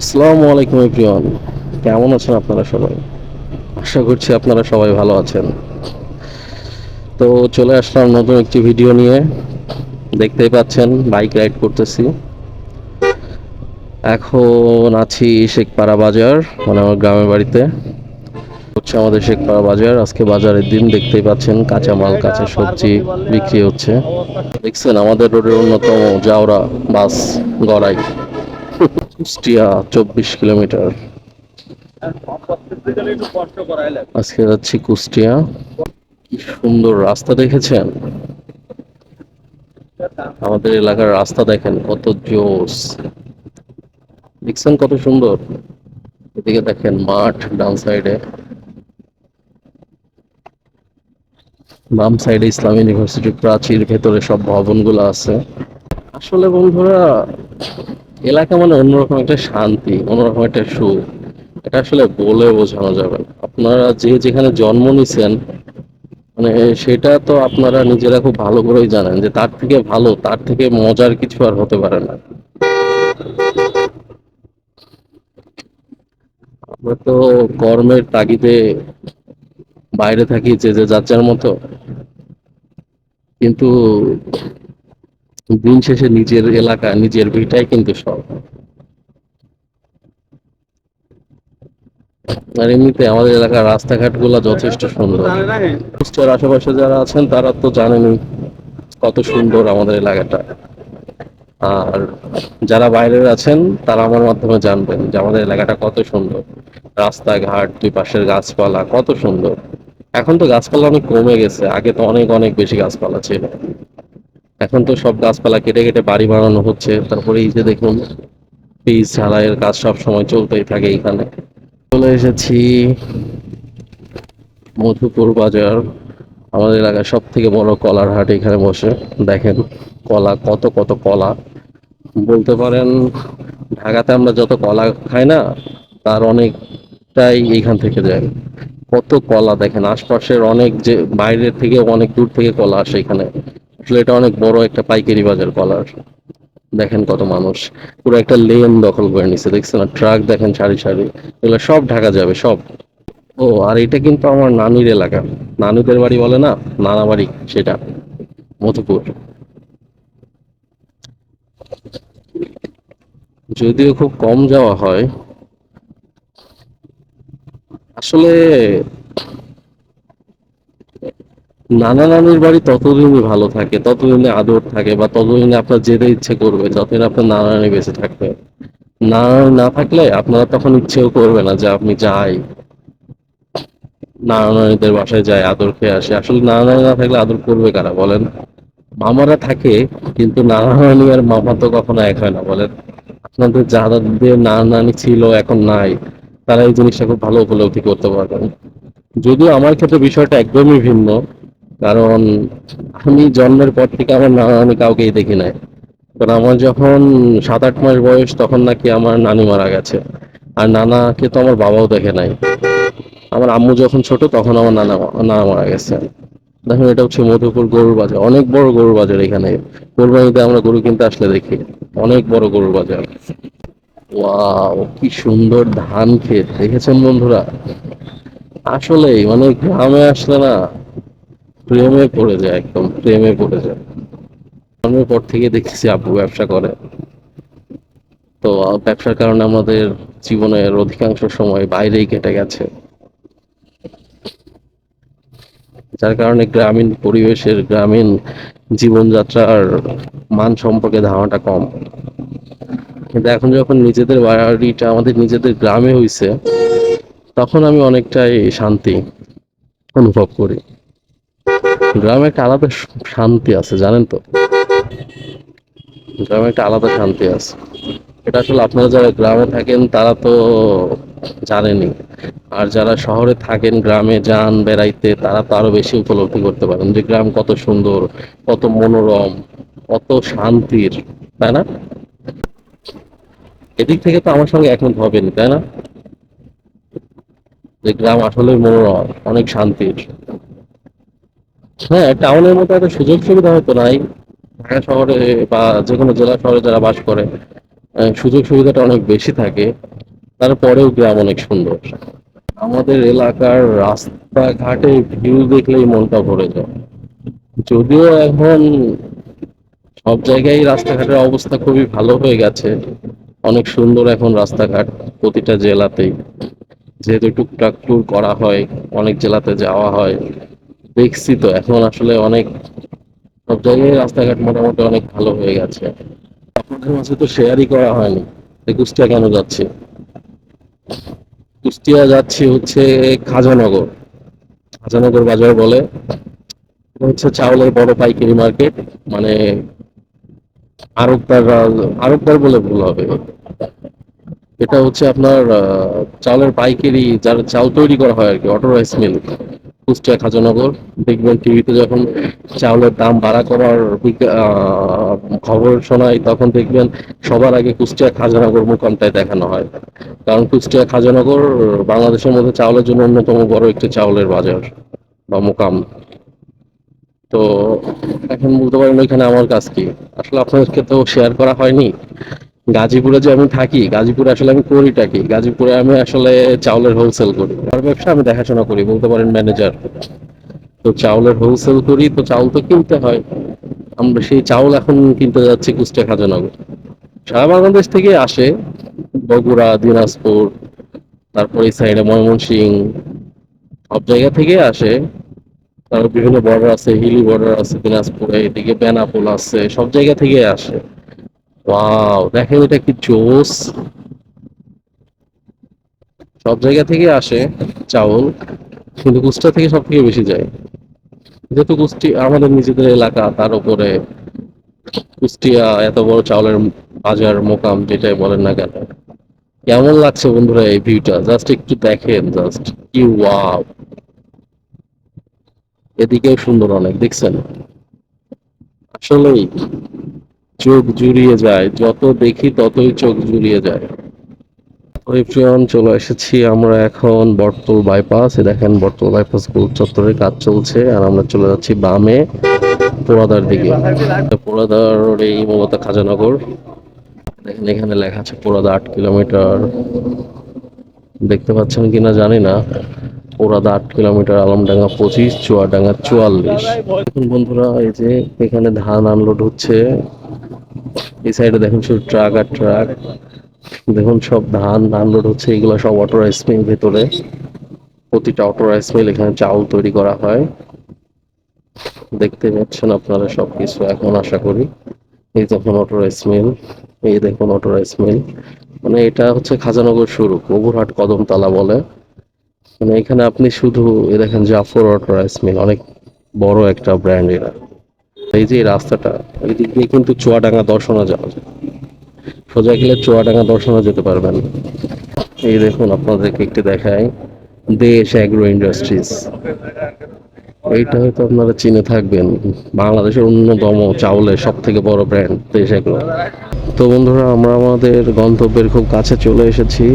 আসসালামু আলাইকুম এভরিওয়ান। কেমন আছেন আপনারা সবাই? আশা করছি আপনারা সবাই ভালো আছেন। তো চলে আসলাম নতুন একটি ভিডিও নিয়ে। দেখতেই পাচ্ছেন বাইক রাইড করতেছি। এখন আছি শেখপাড়া বাজার, মানে আমার গ্রামের বাড়িতে। হচ্ছে আমাদের শেখপাড়া বাজার। আজকে বাজারের দিন, দেখতেই পাচ্ছেন কাঁচামাল কাঁচা সবজি বিক্রি হচ্ছে। দেখছেন আমাদের রোডের অন্যতম জাউরা বাস গড়াই, কুষ্টিয়া 24 কিলোমিটার। আজকে যাচ্ছি কুষ্টিয়া। কি সুন্দর রাস্তা দেখেছেন? আমাদের এলাকার রাস্তা দেখেন কত জোস। দেখছেন কত সুন্দর? এদিকে দেখেন মাঠ, ডান সাইডে, বাম সাইডে ইসলাম ইউনিভার্সিটির প্রাচীর, ভেতরে সব ভবনগুলো আছে। আসলে বন্ধুরা, এলাকা মানে অন্যরকম একটা শান্তি, অন্যরকম একটা সুখ। এটা আসলে বলে বোঝানো যাবে না। আপনারা যে যেখানে জন্ম নিছেন, মানে সেটা তো আপনারা নিজেরা খুব ভালো করেই জানেন যে তার থেকে ভালো, তার থেকে মজার কিছু আর হতে পারে না। আমরা তো কর্মের তাগিদে বাইরে থাকি, যে যে যার যার মতো, কিন্তু দিন শেষে নিজের এলাকা, নিজের ভিটাই কিন্তু সব। আর এমনিতে আমাদের এলাকার রাস্তাঘাট গুলা যথেষ্ট সুন্দর। কুষ্টিয়ার আশেপাশে যারা আছেন তারা তো জানেনই কত সুন্দর আমাদের এলাকাটা। আর যারা বাইরের আছেন তারা আমার মাধ্যমে জানবেন যে আমাদের এলাকাটা কত সুন্দর। রাস্তাঘাট, দুই পাশের গাছপালা কত সুন্দর। এখন তো গাছপালা অনেক কমে গেছে, আগে তো অনেক অনেক বেশি গাছপালা ছিল। এখন তো সব গাছপালা কেটে কেটে বাড়ি বানানো হচ্ছে। তারপরে এই যে দেখুন, পিচ ঢালাইয়ের কাজ সব সময় চলতেই থাকে এখানে। চলে এসেছি মধুপুর বাজার। আমাদের এলাকার সব থেকে বড় কলার হাট এখানে বসে। দেখেন কলা, কত কত কলা। বলতে পারেন ঢাকাতে আমরা যত কলা খাই না, তার অনেকটাই এইখান থেকে যায়। কত কলা দেখেন, আশপাশের অনেক, যে বাইরের থেকে অনেক দূর থেকে কলা আসে এখানে। আসলে এটা অনেক বড় একটা পাইকারি বাজার কলার। দেখেন কত মানুষ, পুরো একটা লেন দখল করে নিছে, দেখছেন? না ট্রাক দেখেন সারি সারি, এগুলো সব ঢাকা যাবে সব। ও আর এটা কিন্তু আমার নানির এলাকা, নানুদের বাড়ি বলে না, নানা বাড়ি, সেটা মধুপুর। যদিও খুব কম যাওয়া হয়। আসলে নানা নানির বাড়ি ততদিনই ভালো থাকে, ততদিনে আদর থাকে, বা ততদিনে আপনার যেতে ইচ্ছে করবে যতদিন আপনার নানা নানি বেঁচে থাকবে। নানা নানি না থাকলে আপনারা তখন ইচ্ছেও করবে না যে আপনি যাই, নানা নানিদের বাসায় যায় আদর খেয়ে আসে। আসলে নানা নানি না থাকলে আদর করবে কারা বলেন? মামারা থাকে, কিন্তু নানা নানি আর মামা তো কখনো এক হয় না বলেন। আপনাদের যাদের নানা নানি ছিল এখন নাই, তারা এই জিনিসটা খুব ভালো উপলব্ধি করতে পারবেন। যদিও আমার ক্ষেত্রে বিষয়টা একদমই ভিন্ন, কারণ আমি জন্মের পর থেকে আমার নানা নানি কাউকেই দেখি নাই। কারণ আমার যখন 7-8 মাস বয়স তখন নাকি আমার নানি মারা গেছে। আর নানাকে তো আমার বাবাও দেখে নাই। আমার আম্মু যখন ছোট তখন আমার নানা মারা গেছে। দেখুন, এটা হচ্ছে মধুপুর গরুর বাজার, অনেক বড় গরুর বাজার এখানে। কোরবানিতে আমরা গরু কিনতে আসলে দেখি অনেক বড় গরুর বাজার। ওয়াও, কি সুন্দর ধান ক্ষেত দেখেছেন বন্ধুরা? আসলেই মানে গ্রামে আসলে না, প্রেমে পড়ে যায়, একদম প্রেমে পড়ে যায়। জন্মের পর থেকে দেখতেছি আব্বু ব্যবসা করে। তো ব্যবসার কারণে আমাদের জীবনের অধিকাংশ সময় বাইরেই কেটে গেছে, যার কারণে গ্রামীণ পরিবেশের, গ্রামীণ জীবনযাত্রার মান সম্পর্কে ধারণাটা কম। কিন্তু এখন যখন নিজেদের বাড়িটা আমাদের নিজেদের গ্রামে হইছে, তখন আমি অনেকটাই শান্তি অনুভব করি। গ্রামে একটা আলাদা শান্তি আছে, জানেন তো? গ্রামে একটা আলাদা শান্তি আছে। এটা আসলে আপনারা যারা গ্রামে থাকেন তারা তো জানেনই। আর যারা শহরে থাকেন, গ্রামে যান বেড়াইতে, তারা তো আরো বেশি উপলব্ধি করতে পারেন যে গ্রাম কত সুন্দর, কত মনোরম, কত শান্তির, তাই না? এদিক থেকে তো আমার সঙ্গে একমত হবেন, তাই না? যে গ্রাম আসলে মনোরম, অনেক শান্তির। হ্যাঁ, টাউনের মতো এত সুযোগ সুবিধা হয়তো নাই ঢাকা শহরে বা যে কোনো জেলা শহরে যারা বাস করে, সুযোগ সুবিধাটা অনেক বেশি থাকে, তারপরেও গ্রাম অনেক সুন্দর। আমাদের এলাকার রাস্তাঘাটে ভিউ দেখলেই মনটা ভরে যায়। যদিও এখন সব জায়গায় রাস্তাঘাটের অবস্থা খুবই ভালো হয়ে গেছে, অনেক সুন্দর এখন রাস্তাঘাট প্রতিটা জেলাতেই। যেহেতু টুকটাক ট্যুর করা হয়, অনেক জেলাতে যাওয়া হয়, দেখছি তো এখন আসলে অনেক সব জায়গায় রাস্তাঘাট মোটামুটি অনেক ভালো হয়ে গেছে। আপনাদের মাঝে তো শেয়ারই করা হয়নি যে কুষ্টিয়া কেন যাচ্ছি। কুষ্টিয়া যাচ্ছি হচ্ছে খাজানগর, খাজানগর বাজার বলে। এটা হচ্ছে চাউলের বড় পাইকারি মার্কেট, মানে আড়তদাররা, আড়তদার বলে ভুল হবে। এটা হচ্ছে আপনার চাউলের পাইকারি, যার চাল তৈরি করা হয় আর কি, auto rice mill, Kushtia Khajanagar. দেখবেন টিভিতে যখন চাউলের দাম বাড়া করার খবর শোনায়, তখন দেখবেন সবার আগে কুষ্টিয়া খাজানগর মোকামটাই দেখানো হয়। কারণ কুষ্টিয়া খাজানগর বাংলাদেশের মধ্যে চাউলের জন্য অন্যতম বড় একটি চাউলের বাজার বা মোকাম। তো এখন বলতে পারেন ওইখানে আমার কাজ কি, আসলে আপনাদেরকে তো শেয়ার করা হয়নি। গাজীপুরে যে আমি থাকি, গাজীপুরে আসলে আমি করিটা কি, গাজীপুরে আমি আসলে চাউলের হোলসেল করি, আর ব্যবসা আমি দেখাশোনা করি, বলতে পারেন ম্যানেজার। তো চাউলের হোলসেল করি, তো চাউল তো কিনতে হয়। আমরা সেই চাউল এখন কিনতে যাচ্ছি কুষ্টিয়া খাজানগর। সারা বাংলাদেশ থেকে আসে, বগুড়া, দিনাজপুর, তারপর এই সাইডে ময়মনসিংহ, সব জায়গা থেকে আসে। তারপর বিভিন্ন বর্ডার আছে, হিলি বর্ডার আছে দিনাজপুরে, এদিকে বেনাপোল আছে, সব জায়গা থেকে আসে। ওয়াও, দেখেন এটা কি জোস! সব জায়গা থেকে আসে চাউল, কিন্তু কুষ্টিয়া থেকে সব থেকে বেশি যায়। যেহেতু কুষ্টিয়া আমাদের নিজেদের এলাকা, তার উপরে কুষ্টিয়া এত বড় চাউলের বাজার মোকাম যেটাই বলেন না কেন। কেমন লাগছে বন্ধুরা এই ভিউটা, জাস্ট একটু দেখেন, জাস্ট কি ওয়াও! এদিকেও সুন্দর অনেক, দেখছেন? আসলেই চোখ জুড়িয়ে যায়, যত দেখি ততই চোখ জুড়িয়ে যায়। ওই প্রিয়ন, চলে এসেছি আমরা এখন বটতল বাইপাস। দেখেন বটতল বাইপাস গোল চত্বরের কাজ চলছে, আর আমরা চলে যাচ্ছি বামে পোড়াদার দিকে। পোড়াদার এই মূলত খাজানগর। দেখেন এখানে লেখা আছে পোড়াদা 8 কিলোমিটার, দেখতে পাচ্ছেন কিনা জানি না। পোড়াদা 8 কিলোমিটার, আলমডাঙ্গা 25, চুয়াডাঙ্গা 44। এখন বন্ধুরা এই যে এখানে ধান আনলোড হচ্ছে, এই সাইডে দেখুন শুধু ট্রাক আর ট্রাক। দেখুন সব ধান আনলোড হচ্ছে, এগুলো সব অটো রাইস মিল ভেতরে। প্রতিটা অটো রাইস মিল এখানে চাউল তৈরি করা হয়। দেখতে পাচ্ছেন আপনারা সবকিছু এখন, আশা করি। এই দেখুন অটো রাইস মিল, এই দেখুন অটো রাইস মিল। মানে এটা হচ্ছে খাজানগর শুরু, প্রভুরহাট কদমতলা বলে। মানে এখানে আপনি শুধু এ দেখেন জাফর অটো রাইস মিল, অনেক বড় একটা ব্র্যান্ড এরা। এই যে এই রাস্তাটা, এই দিক দিয়ে কিন্তু চুয়াডাঙ্গা দর্শনা যাওয়া যায়, সোজা গেলে চুয়াডাঙ্গা দর্শনা যেতে পারবেন। এই দেখুন আপনাদেরকে একটু দেখাই, দেশ অ্যাগ্রো ইন্ডাস্ট্রিজ। এইটা হয়তো আপনারা চিনে থাকবেন, বাংলাদেশের অন্যতম চাউলের সব থেকে বড় ব্র্যান্ড দেশ অ্যাগ্রো। তো বন্ধুরা, আমরা আমাদের গন্তব্যের খুব কাছে চলে এসেছি।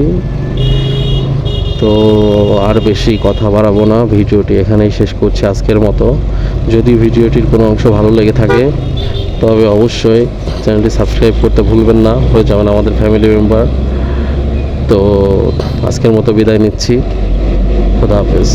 তো আর বেশি কথা বাড়াবো না, ভিডিওটি এখানেই শেষ করছি আজকের মতো। যদি ভিডিওটির কোনো অংশ ভালো লেগে থাকে, তবে অবশ্যই চ্যানেলটি সাবস্ক্রাইব করতে ভুলবেন না, হয়ে যাবেন আমাদের ফ্যামিলি মেম্বার। তো আজকের মতো বিদায় নিচ্ছি, খোদা হাফেজ।